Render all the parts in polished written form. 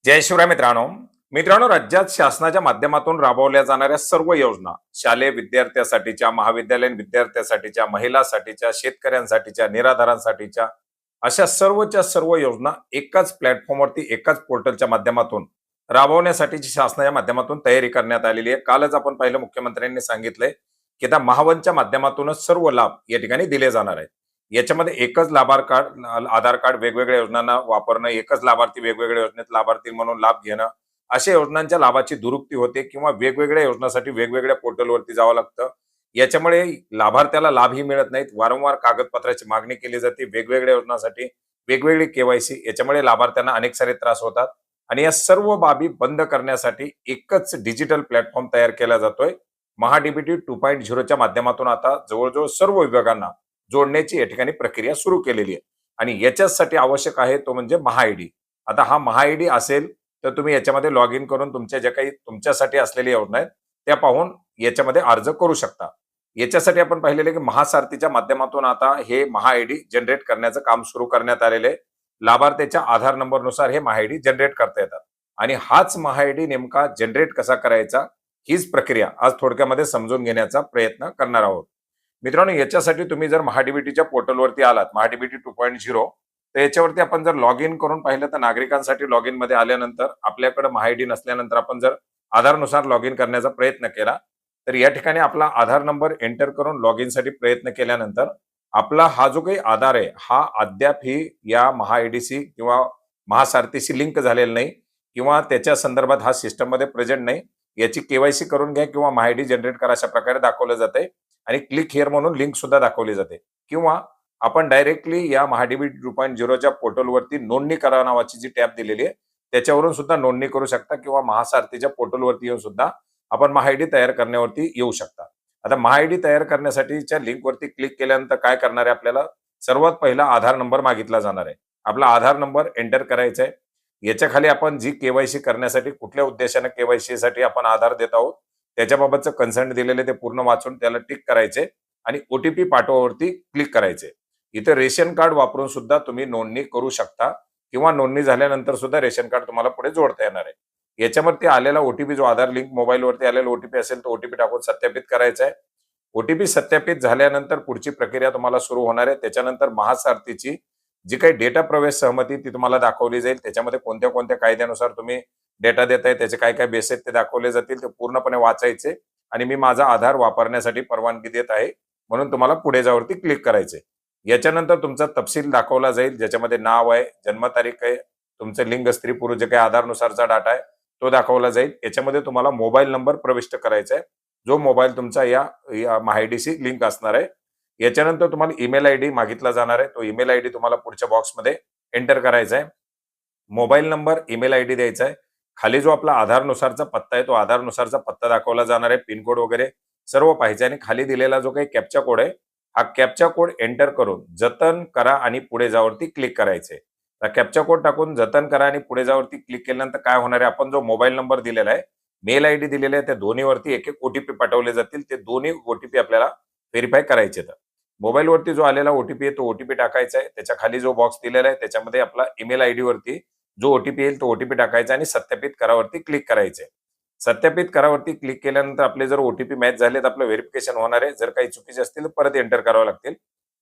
जय शिवराय मित्रांनो. मित्रांनो, राज्यात शासनाच्या माध्यमातून राबवल्या जाणाऱ्या सर्व योजना, शालेय विद्यार्थ्यांसाठीच्या, महाविद्यालयीन विद्यार्थ्यांसाठीच्या, महिलांसाठीच्या, शेतकऱ्यांसाठीच्या, निराधारांसाठीच्या, अशा सर्वच्या सर्व योजना एकाच प्लॅटफॉर्मवरती, एकाच पोर्टलच्या माध्यमातून राबवण्यासाठीची शासनाच्या माध्यमातून तयारी करण्यात आलेली आहे. कालच आपण पाहिलं, मुख्यमंत्र्यांनी सांगितलंय की आता महावनच्या माध्यमातूनच सर्व लाभ या ठिकाणी दिले जाणार आहेत. याच्यामध्ये एकच आधार कार्ड वेगवेगळ्या योजनांना वापरणं, एकच लाभार्थी वेगवेगळ्या योजनेत लाभार्थी म्हणून लाभ घेणं, अशा योजनांच्या लाभाची दुरुक्ती होते किंवा वेगवेगळ्या योजनांसाठी वेगवेगळ्या पोर्टलवरती जावं लागतं. याच्यामुळे लाभार्थ्याला लाभही मिळत नाहीत, वारंवार कागदपत्राची मागणी केली जाते वेगवेगळ्या योजनांसाठी, वेगवेगळी केवायसी. याच्यामुळे लाभार्थ्यांना अनेक सारे त्रास होतात आणि या सर्व बाबी बंद करण्यासाठी एकच डिजिटल प्लॅटफॉर्म तयार केला जातोय. महाडीबीटी 2.0च्या माध्यमातून आता जवळजवळ सर्व विभागांना जोडण्याची या ठिकाणी प्रक्रिया सुरू केलेली आहे आणि याच्यासाठी आवश्यक आहे तो म्हणजे महाआयडी. आता हा महाआयडी असेल तर तुम्ही याच्यामध्ये लॉग इन करून तुमच्या ज्या काही तुमच्यासाठी असलेल्या योजना आहेत त्या पाहून याच्यामध्ये अर्ज करू शकता. याच्यासाठी आपण पाहिलेले की महासारथीच्या माध्यमातून आता हे महाआयडी जनरेट करण्याचं काम सुरू करण्यात आलेलं आहे. लाभार्थ्याच्या आधार नंबरनुसार हे महाआयडी जनरेट करता येतात आणि हाच महाआयडी नेमका जनरेट कसा करायचा, हीच प्रक्रिया आज थोडक्यामध्ये समजून घेण्याचा प्रयत्न करणार आहोत. मित्रांनो, याच्यासाठी तुम्ही जर महाडीबीटीच्या पोर्टलवरती आलात, महाडीबीटी 2.0, तर याच्यावरती आपण जर लॉग इन करून पाहिलं तर नागरिकांसाठी लॉग इन मध्ये आल्यानंतर आपल्याकडे महाआयडी नसल्यानंतर आपण जर आधारनुसार लॉग इन करण्याचा प्रयत्न केला तर या ठिकाणी आपला आधार नंबर एंटर करून लॉग इन साठी प्रयत्न केल्यानंतर आपला हा जो काही आधार आहे हा अद्याप ही या महाआयडीशी किंवा महासारथीशी लिंक झालेला नाही किंवा त्याच्या संदर्भात हा सिस्टम मध्ये प्रेझेंट नाही. याची केवायसी करून घ्या किंवा महाआयडी जनरेट करा अशा प्रकारे दाखवलं जाते आणि क्लिक हिअर म्हणून लिंक सुद्धा दाखवली जाते. किंवा आपण डायरेक्टली या महाडीबीटी 2.0च्या पोर्टलवरती नोंदणी करा नावाची जी टॅब दिलेली आहे त्याच्यावरून सुद्धा नोंदणी करू शकता किंवा महासारथीच्या पोर्टलवरती येऊन सुद्धा आपण महाआयडी तयार करण्यावरती येऊ शकता. आता महाआयडी तयार करण्यासाठीच्या लिंकवरती क्लिक केल्यानंतर काय करणार आहे, आपल्याला सर्वात पहिला आधार नंबर मागितला जाणार आहे. आपला आधार नंबर एंटर करायचा आहे. याच्या खाली आपण जी केवायसी करण्यासाठी कुठल्या उद्देशाने केवायसी साठी आपण आधार देत आहोत त्याच्याबाबतचं कन्सेंट दिलेले ते पूर्ण वाचून त्याला टिक करायचे आणि ओटीपी पाठवावरती क्लिक करायचे. इथे रेशन कार्ड वापरून सुद्धा तुम्ही नोंदणी करू शकता किंवा नोंदणी झाल्यानंतर सुद्धा रेशन कार्ड तुम्हाला पुढे जोडता येणार आहे. याच्यावरती आलेला ओटीपी जो आधार लिंक मोबाईलवरती आलेला ओटीपी असेल तो ओटीपी टाकून सत्यापित करायचा आहे. ओटीपी सत्यापित झाल्यानंतर पुढची प्रक्रिया तुम्हाला सुरू होणार आहे. त्याच्यानंतर महासारथीची जी काही डेटा प्रवेश सहमती ती तुम्हाला दाखवली जाईल. त्याच्यामध्ये कोणत्या कोणत्या कायद्यानुसार तुम्ही डेटा देताय, त्याचे काय काय बेस आहेत ते दाखवले जातील. ते पूर्णपणे वाचायचे आणि मी माझा आधार वापरण्यासाठी परवानगी देत आहे म्हणून तुम्हाला पुढे जावरती क्लिक करायचे. याच्यानंतर तुमचा तपशील दाखवला जाईल ज्याच्यामध्ये नाव आहे, जन्मतारीख आहे, तुमचं लिंग स्त्री पुरुष जे काही आधारनुसारचा डाटा आहे तो दाखवला जाईल. याच्यामध्ये तुम्हाला मोबाईल नंबर प्रविष्ट करायचा आहे जो मोबाईल तुमचा या महाआयडीशी लिंक असणार आहे. याच्यानंतर तुम्हाला ईमेल आयडी मागितला जाणार आहे. तो ईमेल आयडी तुम्हाला पुढच्या बॉक्समध्ये एंटर करायचा आहे. मोबाईल नंबर, ईमेल आयडी द्यायचा आहे. खाली जो आपला आधारनुसारचा पत्ता आहे तो आधारनुसारचा पत्ता दाखवला जाणार आहे. पिनकोड वगैरे सर्व पाहिजे आणि खाली दिलेला जो काही कॅप्चा कोड आहे हा कॅप्चा कोड एंटर करून जतन करा आणि पुढे जावरती क्लिक करायचे. कॅप्चा कोड टाकून जतन करा आणि पुढे जावरती क्लिक केल्यानंतर काय होणार आहे, आपण जो मोबाईल नंबर दिलेला आहे, मेल आयडी दिलेला आहे, त्या दोन्हीवरती एक एक ओटीपी पाठवले जातील. ते दोन्ही ओटीपी आपल्याला व्हेरीफाय करायचे. तर मोबाईलवरती जो आलेला ओटीपी आहे तो ओटीपी टाकायचा आहे. त्याच्या खाली जो बॉक्स दिलेला आहे त्याच्यामध्ये आपला ईमेल आयडी वरती जो ओटीपी येईल तो ओटीपी टाकायचा आणि सत्यापित करावरती क्लिक करायचे. सत्यापित करावरती क्लिक केल्यानंतर आपले जर ओटीपी मॅच झाले तर आपलं व्हेरिफिकेशन होणार आहे. जर काही चुकीचे असतील तर परत एंटर करावं लागतील.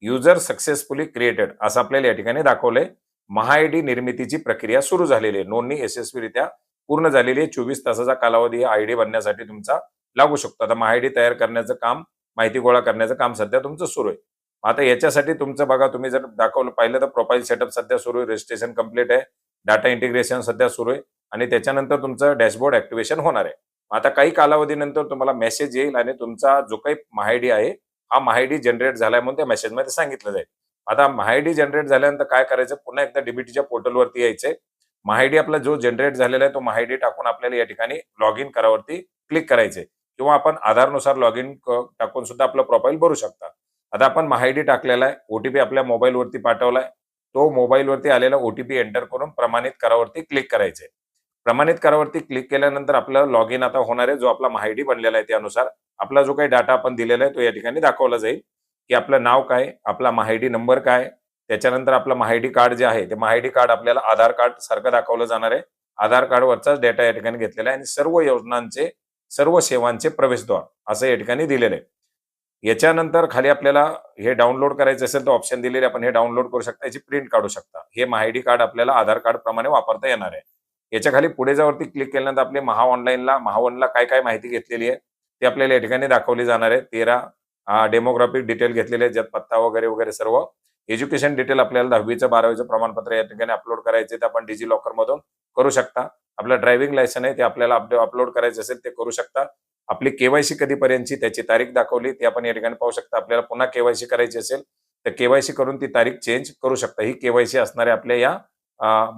युजर सक्सेसफुली क्रिएटेड असं आपल्याला या ठिकाणी दाखवलंय. महाआयडी निर्मितीची प्रक्रिया सुरू झालेली आहे. नोंदणी यशस्वीरित्या पूर्ण झालेली आहे. 24 तासाचा कालावधी आयडी बनण्यासाठी तुमचा लागू शकतो. आता महाआयडी तयार करण्याचं काम, माहिती गोळा करण्याचं काम सध्या तुमचं सुरू आहे. आता याच्यासाठी तुमचं बघा, तुम्ही जर दाखवलं पाहिलं तर प्रोफाईल सेटअप सध्या सुरू आहे, रजिस्ट्रेशन कंप्लीट आहे, डाटा इंटिग्रेशन सध्या सुरू आहे आणि त्याच्यानंतर तुमचं डॅशबोर्ड ऍक्टिव्हेशन होणार आहे. आता काही कालावधीनंतर तुम्हाला मेसेज येईल आणि तुमचा जो काही महाआयडी आहे हा महाआयडी जनरेट झालाय म्हणून त्या मेसेजमध्ये सांगितलं जाईल. आता महाआयडी जनरेट झाल्यानंतर काय करायचं, पुन्हा एकदा डीबीटीच्या पोर्टलवरती यायचंय. महाआयडी आपला जो जनरेट झालेला आहे तो महाआयडी टाकून आपल्याला या ठिकाणी लॉग इन करावरती क्लिक करायचे किंवा आपण आधारनुसार लॉग इन टाकून सुद्धा आपलं प्रोफाईल भरू शकता. आता आपण महाआयडी टाकलेला आहे, ओटीपी आपल्या मोबाईलवरती पाठवलाय. तो मोबाईलवरती आलेला ओटीपी एंटर करून प्रमाणित करावरती क्लिक करायचे. प्रमाणित करावरती क्लिक केल्यानंतर आपलं लॉग इन आता होणार आहे. जो आपला महाआयडी बनलेला आहे त्यानुसार आपला जो काही डाटा आपण दिलेला आहे तो या ठिकाणी दाखवला जाईल की आपलं नाव काय, आपला महाआयडी नंबर काय, त्याच्यानंतर आपलं महाआयडी कार्ड जे आहे ते महाआयडी कार्ड आपल्याला आधार कार्ड सारखं दाखवलं जाणार आहे. आधार कार्डवरचाच डेटा या ठिकाणी घेतलेला आहे आणि सर्व योजनांचे, सर्व सेवांचे प्रवेशद्वार असं या ठिकाणी दिलेलं आहे. याच्यानंतर खाली आपल्याला हे डाउनलोड करायचं असेल तर ऑप्शन दिलेले, आपण हे डाउनलोड करू शकता, याची प्रिंट काढू शकता. हे महाआयडी कार्ड आपल्याला आधार कार्ड प्रमाणे वापरता येणार आहे. याच्या खाली पुढे जावरती क्लिक केल्यानंतर आपले महावनला काय काय माहिती घेतलेली आहे ती आपल्याला या ठिकाणी दाखवली जाणार आहे. 13 डेमोग्राफिक डिटेल घेतलेले आहेत, ज्यात पत्ता वगैरे वगैरे सर्व. एज्युकेशन डिटेल आपल्याला 10वीचं 12वीचं प्रमाणपत्र या ठिकाणी अपलोड करायचे, ते आपण डिजिलॉकर मधून करू शकता. आपलं ड्रायव्हिंग लायसन आहे ते आपल्याला अपलोड करायचं असेल ते करू शकता. आपली केवायसी कधीपर्यंतची त्याची तारीख दाखवली ती आपण या ठिकाणी पाहू शकता. आपल्याला पुन्हा केवायसी करायची असेल तर केवायसी करून ती तारीख चेंज करू शकता. ही केवायसी असणार आहे आपल्या या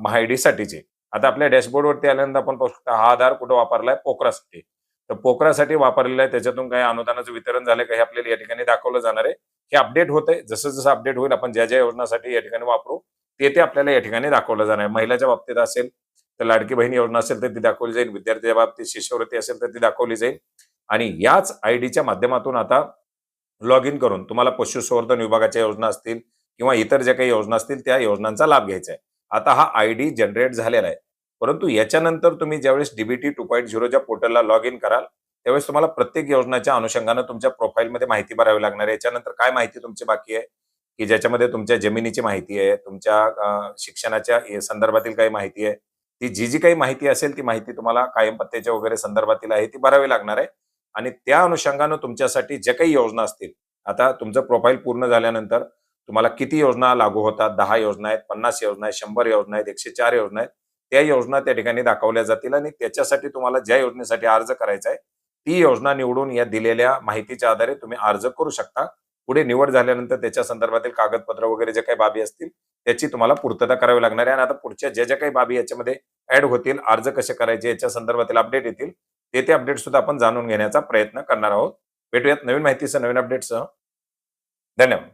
महाआयडी साठीची. आता आपल्या डॅशबोर्डवरती आल्यानंतर आपण पाहू शकता हा आधार कुठं वापरलाय, पोखरासाठी. तर पोखरासाठी वापरलेला आहे, त्याच्यातून काही अनुदानाचं वितरण झालं का हे आपल्याला या ठिकाणी दाखवलं जाणार आहे. हे अपडेट होतंय, जसं जसं अपडेट होईल आपण ज्या ज्या योजनासाठी या ठिकाणी वापरू ते आपल्याला या ठिकाणी दाखवलं जाणार आहे. महिलाच्या बाबतीत असेल तर लाडकी बहीण योजना असेल तर ती दाखवली जाईल, विद्यार्थ्याच्या बाबतीत शिष्यवृत्ती असेल तर ती दाखवली जाईल. आणि याच आयडीच्या माध्यमातून आता लॉग इन करून तुम्हाला पशुसंवर्धन विभागाच्या योजना असतील किंवा इतर ज्या काही योजना असतील त्या योजनांचा लाभ घ्यायचा आहे. आता हा आयडी जनरेट झालेला आहे, परंतु याच्यानंतर तुम्ही ज्यावेळेस डीबीटी 2.0च्या पोर्टलला लॉग इन कराल त्यावेळेस तुम्हाला प्रत्येक योजनेच्या अनुषंगानं तुमच्या प्रोफाईलमध्ये माहिती भरावी लागणार आहे. याच्यानंतर काय माहिती तुमची बाकी आहे की ज्याच्यामध्ये तुमच्या जमिनीची माहिती आहे, तुमच्या शिक्षणाच्या संदर्भातील काही माहिती आहे, ती जी काही माहिती असेल ती माहिती तुम्हाला कायम पत्त्याच्या वगैरे संदर्भातील आहे ती भरावी लागणार आहे. आणि त्या अनुषंगानं तुमच्यासाठी ज्या काही योजना असतील, आता तुमचं प्रोफाईल पूर्ण झाल्यानंतर तुम्हाला किती योजना लागू होतात, 10 योजना आहेत, 50 योजना आहेत, 100 योजना आहेत, 104 योजना आहेत, त्या योजना त्या ठिकाणी दाखवल्या जातील आणि त्याच्यासाठी तुम्हाला ज्या योजनेसाठी अर्ज करायचा आहे ती योजना निवडून या दिलेल्या माहितीच्या आधारे तुम्ही अर्ज करू शकता. पुढे निवड झाल्यानंतर त्याच्या संदर्भातील कागदपत्र वगैरे जे काही बाबी असतील त्याची तुम्हाला पूर्तता करावी लागणार आहे. आणि आता पुढच्या ज्या काही बाबी याच्यामध्ये ऍड होतील, अर्ज कसे करायचे याच्या संदर्भातील अपडेट येतील, ते अपडेट सुद्धा आपण जाणून घेण्याचा प्रयत्न करणार आहोत. भेटूयात नवीन माहितीसह, नवीन अपडेटसह. धन्यवाद.